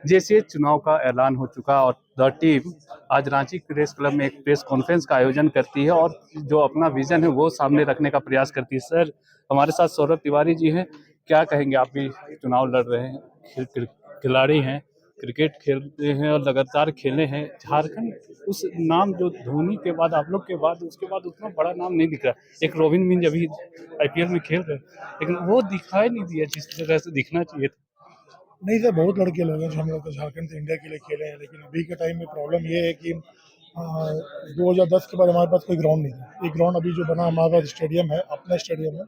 जैसे चुनाव का ऐलान हो चुका और द टीम आज रांची प्रेस क्लब में एक प्रेस कॉन्फ्रेंस का आयोजन करती है और जो अपना विजन है वो सामने रखने का प्रयास करती है। सर, हमारे साथ सौरभ तिवारी जी हैं। क्या कहेंगे, आप भी चुनाव लड़ रहे हैं, खिलाड़ी हैं, क्रिकेट खेलते हैं और लगातार खेले हैं। झारखंड उस नाम जो धोनी के बाद, आप लोग के बाद, उसके बाद उतना बड़ा नाम नहीं दिख रहा। एक रोबिन मिंज अभी आईपीएल में खेल रहे हैं, लेकिन वो दिखाई नहीं दिया जिस तरह से दिखना चाहिए था। नहीं सर, बहुत लड़के लोग हैं जो हम लोग तो झारखंड से इंडिया के लिए खेले हैं, लेकिन अभी के टाइम में प्रॉब्लम ये है कि 2010 के बाद हमारे पास कोई ग्राउंड नहीं है। एक ग्राउंड अभी जो बना हमारे पास स्टेडियम है, अपना स्टेडियम है,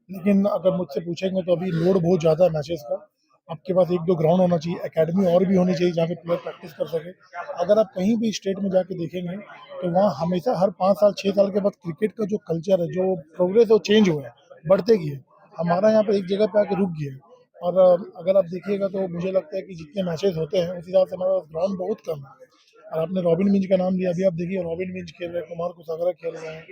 लेकिन अगर मुझसे पूछेंगे तो अभी लोड बहुत ज़्यादा है मैचेस का। आपके पास एक दो ग्राउंड होना चाहिए, एकेडमी और भी होनी चाहिए जहाँ पे प्लेयर प्रैक्टिस कर सके। अगर आप कहीं भी स्टेट में जाके देखेंगे तो वहाँ हमेशा हर 5 साल 6 साल के बाद क्रिकेट का जो कल्चर है, जो प्रोग्रेस है, वो चेंज हुआ है, बढ़ते गए है। हमारा यहाँ पे एक जगह पे आके रुक गया है। और अगर आप देखिएगा तो मुझे लगता है कि जितने मैचेस होते हैं उस हिसाब से हमारे पास ग्राउंड बहुत कम है। और आपने रॉबिन मिंज का नाम लिया, अभी आप देखिए रॉबिन मिंज खेल रहे हैं, कुमार कुसागरा खेल रहे हैं,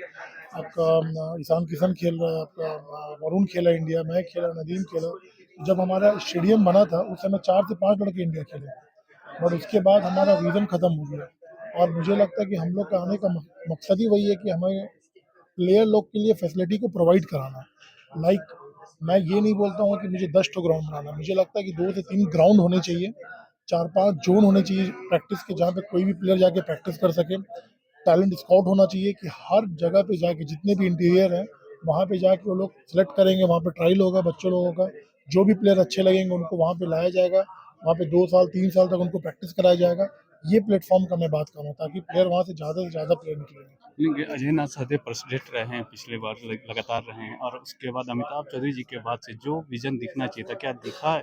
आपका ईशान किशन खेल रहा है, आपका वरुण खेला इंडिया, मैं खेला, नदीम खेला। जब हमारा स्टेडियम बना था उस समय 4 से 5 लड़के इंडिया खेले, बट उसके बाद हमारा विजन खत्म हो गया। और मुझे लगता है कि हम लोग का आने का मकसद ही वही है कि हमें प्लेयर लोग के लिए फैसिलिटी को प्रोवाइड कराना। लाइक मैं ये नहीं बोलता हूँ कि मुझे 10 ठो ग्राउंड बनाना, मुझे लगता है कि 2 से 3 ग्राउंड होने चाहिए, 4-5 जोन होने चाहिए प्रैक्टिस के, जहाँ पे कोई भी प्लेयर जाके प्रैक्टिस कर सके। टैलेंट स्काउट होना चाहिए कि हर जगह पे जाके जितने भी इंटीरियर हैं वहाँ पे जाके वो लोग सेलेक्ट करेंगे, वहाँ पे ट्रायल होगा बच्चों लोगों का। जो भी प्लेयर अच्छे लगेंगे उनको वहाँ पे लाया जाएगा, वहाँ पे 2 साल 3 साल तक उनको प्रैक्टिस कराया जाएगा। ये प्लेटफॉर्म का मैं बात कर रहा हूँ, ताकि प्लेयर वहाँ से ज़्यादा प्लेयर निकलेंगे। लेकिन अजय नाथ सहदेव प्रेसिडेंट रहे हैं, पिछले बार लगातार रहे हैं, और उसके बाद अमिताभ चौधरी जी के बाद से जो विजन दिखना चाहिए था, क्या दिखा?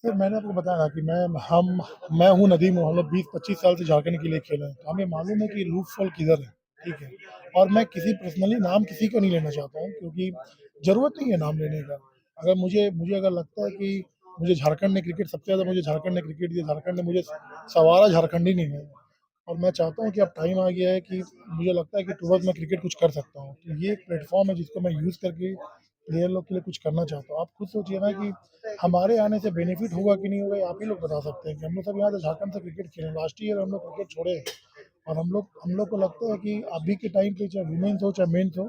सर मैंने आपको बताया ना कि मैं हूँ नदीम हूँ, हम लोग 20-25 साल से झारखंड के लिए खेले हैं, तो हमें मालूम है कि रूट फॉल किधर है। ठीक है, और मैं किसी पर्सनली नाम किसी को नहीं लेना चाहता हूँ, क्योंकि ज़रूरत नहीं है नाम लेने का। अगर मुझे मुझे अगर लगता है कि मुझे झारखंड ने क्रिकेट सबसे ज़्यादा मुझे झारखंड ने क्रिकेट दिया, झारखंड ने मुझे सवारा झारखंडी नहीं है। और मैं चाहता हूँ कि अब टाइम आ गया है कि मुझे लगता है कि टुवर्ड्स मैं क्रिकेट कुछ कर सकता हूँ। तो ये एक प्लेटफॉर्म है जिसको मैं यूज़ करके प्लेयर लोग के लिए कुछ करना चाहता हूँ। आप खुद सोचिए ना कि हमारे आने से बेनिफिट होगा कि नहीं होगा, ये आप ही लोग बता सकते हैं। कि हम लोग सब यहाँ से झारखंड से क्रिकेट खेले, लास्ट ईयर हम लोग क्रिकेट छोड़े हैं। और हम लोग को लगता है कि अभी के टाइम पे चाहे वुमेन्स हो चाहे मेन्स हो,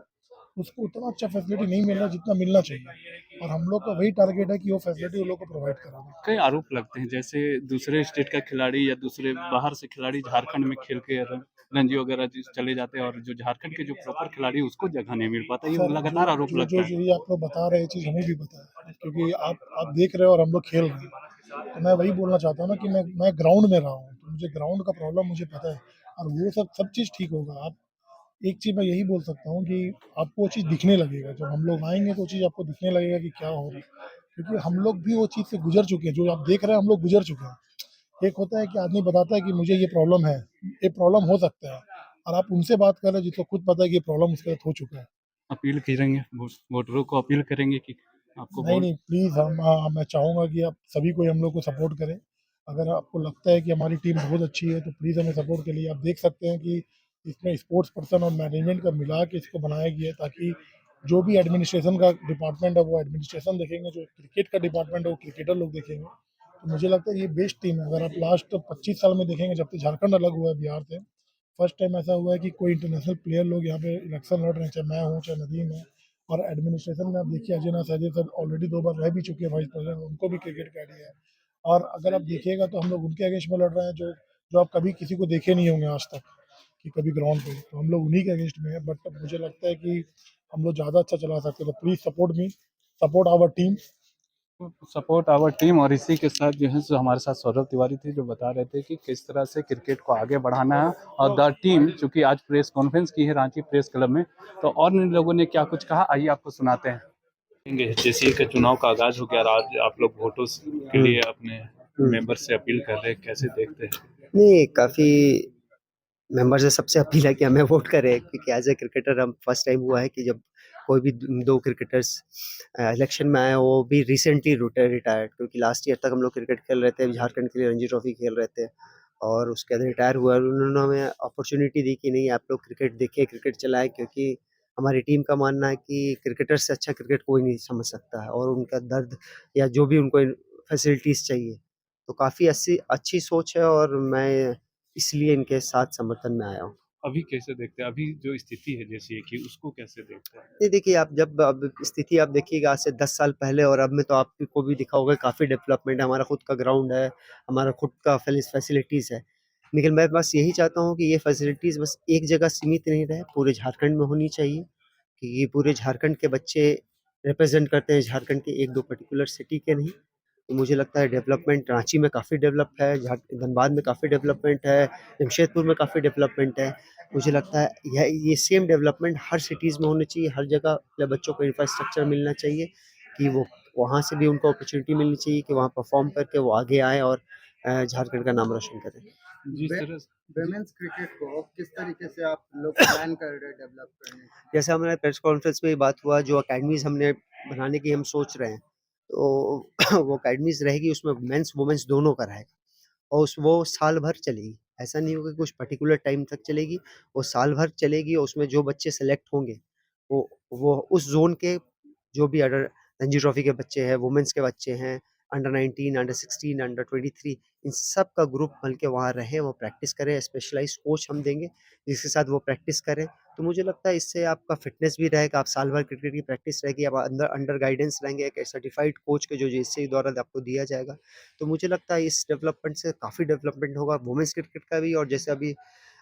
उसको उतना अच्छा फैसिलिटी नहीं मिल रहा जितना मिलना चाहिए। और हम लोग का वही टारगेट है कि वो फैसिलिटी उन लोग को प्रोवाइड कराना। कई आरोप लगते हैं, जैसे दूसरे स्टेट का खिलाड़ी या दूसरे बाहर से खिलाड़ी झारखंड में खेल के रणजी वगैरह चले जाते हैं, और जो झारखंड के जो प्रॉपर खिलाड़ी उसको जगह नहीं मिल पाता। ये सर जो लगातार आरोप जो जो लगता है। जो ये आप लोग बता रहे हैं, ये चीज़ हमें भी पता है, क्योंकि आप देख रहे हो और हम लोग खेल रहे हैं। तो मैं वही बोलना चाहता हूँ ना कि मैं ग्राउंड में रहा हूँ, तो मुझे ग्राउंड का प्रॉब्लम मुझे पता है। और वो सब चीज़ ठीक होगा। आप एक चीज़ मैं यही बोल सकता हूँ कि आपको वो चीज़ दिखने लगेगा, जब हम लोग आएंगे तो वो चीज़ आपको दिखने लगेगा कि क्या हो रहा है। क्योंकि हम लोग भी वो चीज़ से गुजर चुके हैं, जो आप देख रहे हैं हम लोग गुजर चुके हैं। एक होता है कि आदमी बताता है कि मुझे ये प्रॉब्लम है, ये प्रॉब्लम हो सकता है, और आप उनसे बात कर रहे हैं जिसको खुद पता है कि ये प्रॉब्लम उसके साथ हो चुका है। अपील करेंगे, वोटरों को अपील करेंगे कि आपको नहीं, वोट। नहीं, प्लीज़ मैं चाहूँगा कि आप सभी कोई हम लोग को सपोर्ट करें। अगर आपको लगता है कि हमारी टीम बहुत अच्छी है, तो प्लीज़ हमें सपोर्ट के लिए आप देख सकते हैं कि इसमें स्पोर्ट्स पर्सन और मैनेजमेंट का मिला के इसको बनाया गया है, ताकि जो भी एडमिनिस्ट्रेशन का डिपार्टमेंट है, वो एडमिनिस्ट्रेशन देखेंगे, जो क्रिकेट का डिपार्टमेंट है, वो क्रिकेटर लोग देखेंगे। तो मुझे लगता है ये बेस्ट टीम है। अगर आप लास्ट 25 साल में देखेंगे, जब से झारखंड अलग हुआ है बिहार से, फर्स्ट टाइम ऐसा हुआ है कि कोई इंटरनेशनल प्लेयर लोग यहाँ पे इलेक्शन लड़ रहे हैं, चाहे मैं हूँ, चाहे नदीम है। और एडमिनिस्ट्रेशन में आप देखिए, अजय नाथ सहदेव सर ऑलरेडी 2 बार रह भी चुके हैं वाइस प्रेसिडेंट, उनको भी क्रिकेट का आइडिया है। और अगर आप देखिएगा तो हम लोग उनके अगेंस्ट में लड़ रहे हैं, जो जो आप कभी किसी को देखे नहीं होंगे आज तक कि कभी ग्राउंड पे, तो हम लोग उन्हीं के अगेंस्ट में है। बट मुझे लगता है कि हम लोग ज़्यादा अच्छा चला सकते हैं, तो please support me, support our team. Support our team. और इसी के साथ जो है सो हमारे साथ सौरभ तिवारी थे, जो बता रहे थे कि किस तरह से क्रिकेट को आगे बढ़ाना है। और द टीम चूंकि आज प्रेस कॉन्फ्रेंस की है रांची प्रेस क्लब में, तो और इन लोगों ने क्या कुछ कहा, आइए आपको सुनाते हैं। जैसे कि चुनाव का आगाज हो गया, आज आप लोग वोटों के लिए अपने मेंबर से अपील कर रहे हैं, कैसे देखते हैं? नहीं, काफ़ी मेंबर से सबसे अपील है कि हमें वोट करें, क्योंकि एज ए क्रिकेटर हम फर्स्ट टाइम हुआ है कि जब कोई भी दो क्रिकेटर्स इलेक्शन में आए, वो भी रिसेंटली रिटायर्ड, क्योंकि लास्ट ईयर तक हम लोग क्रिकेट खेल रहे थे, झारखंड के लिए रणजी ट्रॉफी खेल रहे थे, और उसके बाद रिटायर हुआ। उन्होंने हमें अपॉर्चुनिटी दी कि नहीं, आप लोग क्रिकेट देखें, क्रिकेट चलाएं, क्योंकि हमारी टीम का मानना है कि क्रिकेटर से अच्छा क्रिकेट कोई नहीं समझ सकता है, और उनका दर्द या जो भी उनको फैसिलिटीज़ चाहिए तो काफ़ी अच्छी सोच है और मैं इसलिए इनके साथ समर्थन में आया हूँ। अभी कैसे देखते हैं? अभी जो स्थिति है जैसी कि उसको कैसे देखते हैं? नहीं देखिए, आप जब अब स्थिति आप देखिएगा आज से 10 साल पहले और अब में तो आपको भी दिखा होगा काफ़ी डेवलपमेंट है, हमारा खुद का ग्राउंड है, हमारा खुद का फैसिलिटीज़ है। लेकिन मैं बस यही चाहता हूँ कि ये फैसिलिटीज़ बस एक जगह सीमित नहीं रहे, पूरे झारखंड में होनी चाहिए, कि ये पूरे झारखंड के बच्चे रिप्रेज़ेंट करते हैं झारखंड के 1-2 पर्टिकुलर सिटी के नहीं। तो मुझे लगता है डेवलपमेंट रांची में काफ़ी डेवलप है, धनबाद में काफ़ी डेवलपमेंट है, जमशेदपुर में काफ़ी डेवलपमेंट है। मुझे लगता है ये सेम डेवलपमेंट हर सिटीज़ में होनी चाहिए, हर जगह अपने बच्चों को इंफ्रास्ट्रक्चर मिलना चाहिए कि वो वहाँ से भी उनको अपॉर्च्युनिटी मिलनी चाहिए कि वहाँ परफ़ॉर्म करके वो आगे आएँ और झारखंड का नाम रोशन करें। जिस वे तरह वुमेन्स क्रिकेट को किस तरीके से आप लोग प्लान कर रहे हैं डेवलप करने की? जैसे हमारे प्रेस कॉन्फ्रेंस में ये बात हुआ जो अकेडमीज़ हमने बनाने की हम सोच रहे हैं, तो वो अकेडमीज़ रहेगी उसमें मेंस वुमेन्स दोनों का रहेगा। और वो साल भर चलेगी। ऐसा नहीं होगा कि कुछ पर्टिकुलर टाइम तक चलेगी, वो साल भर चलेगी और उसमें जो बच्चे सेलेक्ट होंगे, वो उस ज़ोन के जो भी अंडर रणजी ट्रॉफ़ी के बच्चे हैं, वुमेन्स के बच्चे हैं, अंडर 19, अंडर 16, अंडर 23 इन सब का ग्रुप बन के वहाँ रहें, वो प्रैक्टिस करें, स्पेशलाइज़्ड कोच हम देंगे, जिसके साथ वो प्रैक्टिस करें। तो मुझे लगता है इससे आपका फ़िटनेस भी रहेगा, आप साल भर क्रिकेट की प्रैक्टिस रहेगी, आप अंदर अंडर गाइडेंस रहेंगे, एक सर्टिफ़ाइड कोच के जो जेसीसी द्वारा आपको दिया जाएगा। तो मुझे लगता है इस डेवलपमेंट से काफ़ी डेवलपमेंट होगा वुमेन्स क्रिकेट का भी और जैसे अभी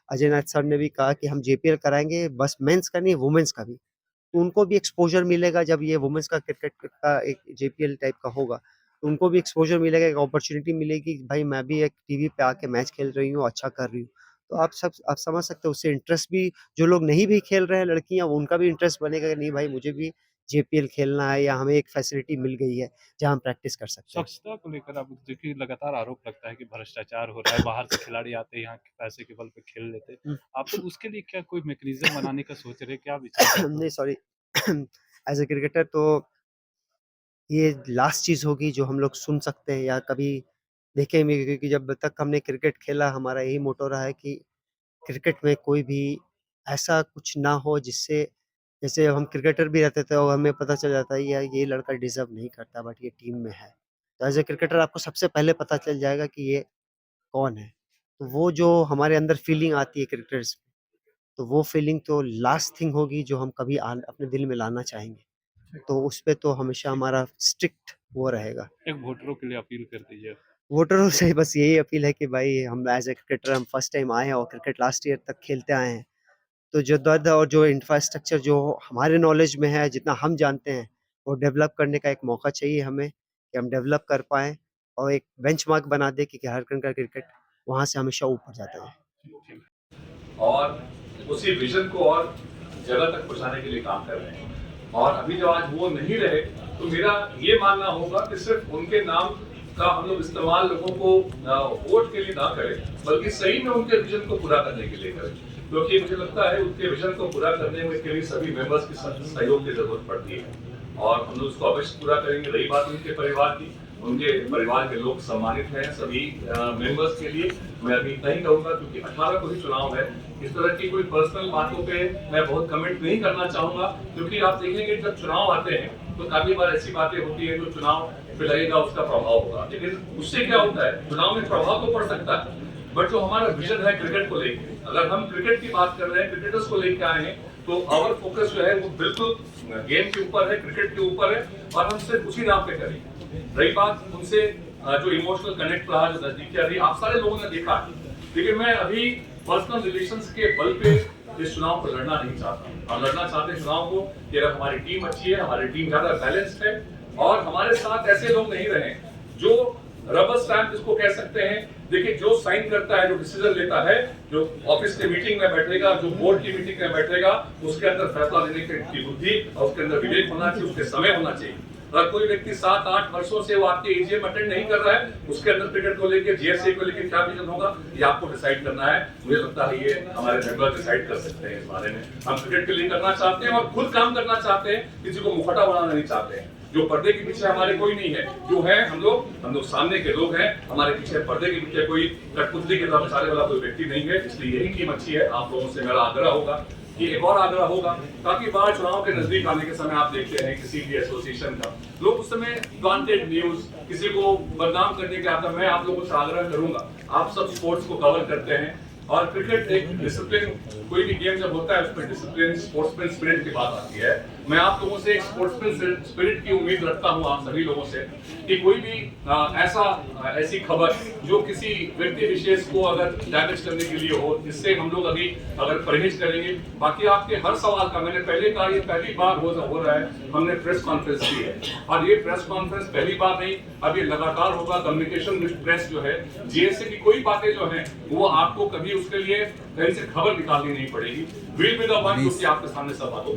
अजय नाथ सर ने भी कहा कि हम जेपीएल कराएँगे, बस मेंस का नहीं वुमेन्स का भी। तो उनको भी एक्सपोज़र मिलेगा जब ये वुमेन्स का क्रिकेट का एक जेपीएल टाइप का होगा, तो उनको भी एक्सपोज़र मिलेगा, एक अपॉर्च्युनिटी मिलेगी कि भाई मैं भी एक टीवी पे आके मैच खेल रही हूँ, अच्छा कर रही हूँ। तो आप समझ सकते हो उससे इंटरेस्ट भी जो लोग नहीं भी खेल रहे हैं लड़कियाँ, उनका भी इंटरेस्ट बनेगा कि नहीं भाई मुझे भी जेपीएल खेलना है या हमें एक फैसिलिटी मिल गई है, जहाँ हम प्रैक्टिस कर सकते हैं। स्वच्छता को लेकर अब देखिए लगातार आरोप लगता है कि भ्रष्टाचार हो रहा है, बाहर से खिलाड़ी आते हैं, यहाँ के पैसे के बल पे खेल लेते हैं। हुँ। आप लोग उसके लिए क्या कोई मैकेनिज़्म बनाने का सोच रहे हैं? क्या विचार है आप नहीं लोगों सॉरी एज़ अ क्रिकेटर तो ये लास्ट चीज़ होगी जो हम लोग सुन सकते हैं या कभी देखें भी क्योंकि जब तक हमने क्रिकेट खेला हमारा यही मोटो रहा है कि क्रिकेट में कोई भी ऐसा कुछ ना हो जिससे जैसे हम क्रिकेटर भी रहते थे और हमें पता चल जाता है यार ये लड़का डिज़र्व नहीं करता बट ये टीम में है। तो एज़ अ क्रिकेटर आपको सबसे पहले पता चल जाएगा कि ये कौन है। तो वो जो हमारे अंदर फीलिंग आती है क्रिकेटर्स तो वो फीलिंग तो लास्ट थिंग होगी जो हम कभी अपने दिल में लाना चाहेंगे। तो उस पे तो हमेशा हमारा स्ट्रिक्ट वो रहेगा। को? एक वोटरों के लिए अपील कर दीजिए। वोटरों से बस यही अपील है कि भाई हम एज़ अ क्रिकेटर हम फर्स्ट टाइम आए हैं और क्रिकेट लास्ट ईयर तक खेलते आए हैं। तो जो दर्द और जो इंफ्रास्ट्रक्चर जो हमारे नॉलेज में है, जितना हम जानते हैं, वो डेवलप करने का एक मौका चाहिए हमें कि हम डेवलप कर पाएँ और एक बेंचमार्क बना दें कि झारखंड का क्रिकेट वहाँ से हमेशा ऊपर जाता है। और उसी विजन को और जगह तक पहुंचाने के लिए काम कर रहे हैं। और अभी जब आज वो नहीं रहे तो मेरा ये मानना होगा कि सिर्फ उनके नाम का हम लोग इस्तेमाल लोगों को वोट के लिए ना करें, बल्कि सही में उनके विजन को पूरा करने के लिए करें। क्योंकि मुझे लगता है उनके विजन को पूरा करने में के लिए सभी मेंबर्स के सहयोग की जरूरत पड़ती है और हम लोग उसको अवश्य पूरा करेंगे। रही बात उनके परिवार की, उनके परिवार के लोग सम्मानित हैं सभी मेंबर्स के लिए। मैं अभी इतना ही कहूंगा क्योंकि 18 को ही चुनाव है, इस तरह की कोई पर्सनल बातों पे मैं बहुत कमेंट नहीं करना चाहूंगा क्योंकि आप देखेंगे जब चुनाव आते हैं तो काफी बार ऐसी बातें होती है जो चुनाव पे लगेगा उसका प्रभाव होगा, लेकिन उससे क्या होता है चुनाव में प्रभाव तो पड़ सकता है बट जो हमारा विजन है क्रिकेट को लेकर, अगर हम क्रिकेट की बात कर रहे हैं, क्रिकेटर्स को लेकर आए हैं तो आवर फोकस जो है वो बिल्कुल गेम के ऊपर है, क्रिकेट के ऊपर है और हम सिर्फ उसी नाम पे करेंगे। रही बात उनसे जो इमोशनल कनेक्ट रहा, जो नजदीकियां रही, आप सारे लोगों ने देखा, लेकिन मैं अभी पर्सनल रिलेशंस के बल पे इस चुनाव को लड़ना नहीं चाहता। हम लड़ना चाहते हैं चुनाव को कि अगर हमारी टीम अच्छी है, हमारी टीम ज्यादा बैलेंस्ड है और हमारे साथ ऐसे लोग नहीं रहे जो रबर स्टैंप जिसको कह सकते हैं। देखिए जो साइन करता है, जो डिसीजन लेता है, जो ऑफिस की मीटिंग में बैठेगा, जो बोर्ड की मीटिंग में बैठेगा, उसके अंदर फैसला लेने की बुद्धि और उसके अंदर विवेक होना चाहिए, उसके समय होना चाहिए। अगर कोई व्यक्ति 7-8 वर्षों से वो आपके एजीएम अटेंड नहीं कर रहा है, उसके अंदर क्रिकेट को लेकर, जीएसए को लेकर क्या विजन होगा, ये आपको डिसाइड करना है। मुझे लगता है ये हमारे मेंबर डिसाइड कर सकते हैं इस बारे में। हम क्रिकेट के लिए करना चाहते हैं और खुद काम करना चाहते हैं, किसी को मुखौटा बनाना नहीं चाहते हैं। जो पर्दे के पीछे हमारे कोई नहीं है, जो है हम लोग सामने के लोग हैं, हमारे पीछे पर्दे के पीछे कोई कठपुतली के तरफ सारे वाला कोई व्यक्ति नहीं है। इसलिए यही टीम अच्छी है। आप लोगों से मेरा आग्रह होगा ये एक और आग्रह होगा, ताकि बाहर चुनाव के नजदीक आने के समय आप देखते हैं किसी भी एसोसिएशन का लोग उस समय वांटेड न्यूज, किसी को बदनाम करने के आता, मैं आप लोगों से आग्रह करूंगा, आप सब स्पोर्ट्स को कवर करते हैं और क्रिकेट एक डिसिप्लिन, कोई भी गेम जब होता है उसमें डिसिप्लिन, स्पोर्ट्समैन स्पिरिट की बात आती है। मैं आप लोगों से एक स्पोर्ट्समैन स्पिरिट की उम्मीद रखता हूं आप सभी लोगों से कि कोई भी ऐसी खबर जो किसी व्यक्ति विशेष को अगर डैमेज करने के लिए हो, इससे हम लोग अभी अगर परहेज करेंगे। बाकी आपके हर सवाल का, मैंने पहले कहा, ये पहली बार हो रहा है, हमने प्रेस कॉन्फ्रेंस की है और ये प्रेस कॉन्फ्रेंस पहली बार नहीं, अब ये लगातार होगा। कम्युनिकेशन विद प्रेस जो है, जीएसए की कोई बातें जो हैं वो आपको कभी उसके लिए कहीं से खबर निकालनी नहीं पड़ेगी। विल बी द वन, क्योंकि आपके सामने सब बातों